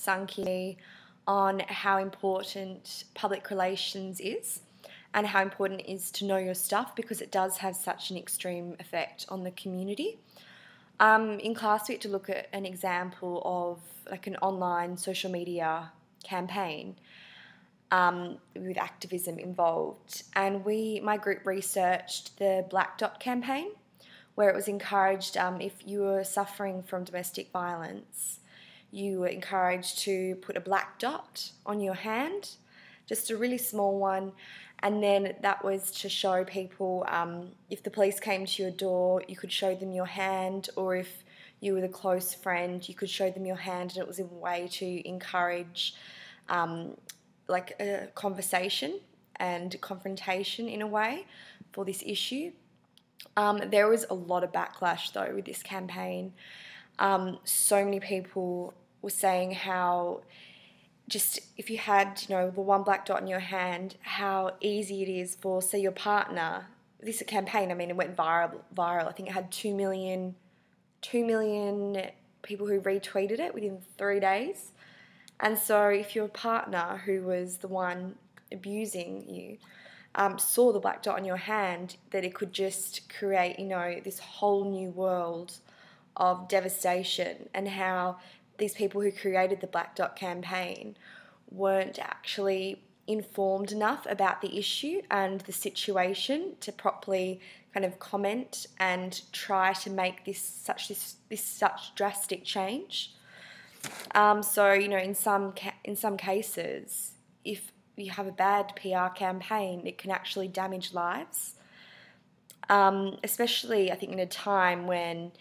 sunk in me on how important public relations is and how important it is to know your stuff, because it does have such an extreme effect on the community. In class we had to look at an example of like an online social media campaign with activism involved, and my group researched the Black Dot campaign, where it was encouraged if you were suffering from domestic violence, you were encouraged to put a black dot on your hand, just a really small one, and then that was to show people if the police came to your door, you could show them your hand, or if you were the close friend, you could show them your hand, and it was a way to encourage like a conversation and confrontation in a way for this issue. There was a lot of backlash though with this campaign. So many people were saying how just if you had, you know, the one black dot in your hand, how easy it is for, say, your partner. This campaign, I mean, it went viral. I think it had 2 million people who retweeted it within 3 days. And so if your partner, who was the one abusing you, saw the black dot on your hand, that it could just create, you know, this whole new world of devastation, and how these people who created the Black Dot campaign weren't actually informed enough about the issue and the situation to properly kind of comment and try to make this such drastic change. So, you know, in some cases, if you have a bad PR campaign, it can actually damage lives. Especially, I think, in a time when,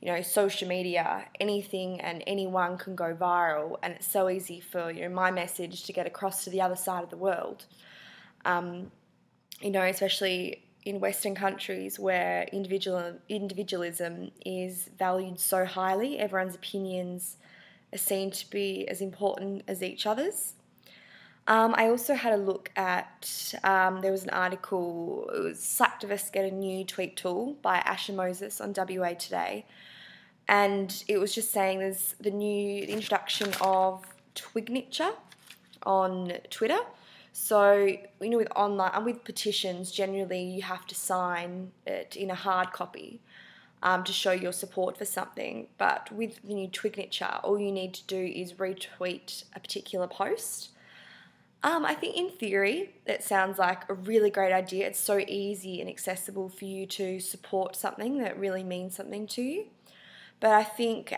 you know, social media, anything and anyone can go viral, and it's so easy for, you know, my message to get across to the other side of the world. You know, especially in Western countries where individualism is valued so highly, everyone's opinions are seen to be as important as each other's. I also had a look at, there was an article, it was Slaktivist Get a New Tweet Tool by Asher Moses on WA Today, and it was just saying there's the introduction of Twignature on Twitter. So, you know, with online and with petitions, generally you have to sign it in a hard copy to show your support for something. But with the new Twignature, all you need to do is retweet a particular post. I think in theory it sounds like a really great idea. It's so easy and accessible for you to support something that really means something to you. But I think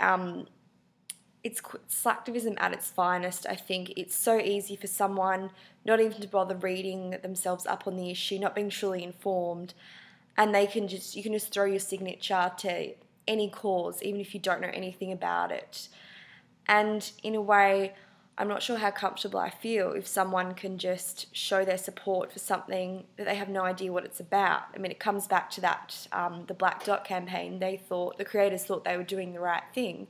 it's slaktivism at its finest. I think it's so easy for someone not even to bother reading themselves up on the issue, not being truly informed, and you can just throw your signature to any cause, even if you don't know anything about it. And in a way, I'm not sure how comfortable I feel if someone can just show their support for something that they have no idea what it's about. I mean, it comes back to that, the Black Dot campaign. The creators thought they were doing the right thing,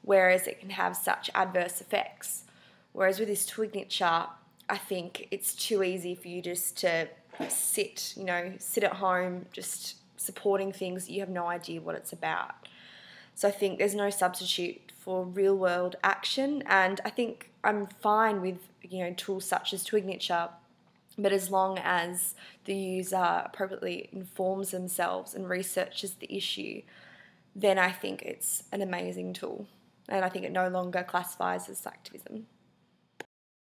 whereas it can have such adverse effects. Whereas with this Twignature, I think it's too easy for you just to sit at home, just supporting things that you have no idea what it's about. So I think there's no substitute for real world action, and I think I'm fine with, you know, tools such as Twignature, but as long as the user appropriately informs themselves and researches the issue, then I think it's an amazing tool, and I think it no longer classifies as activism.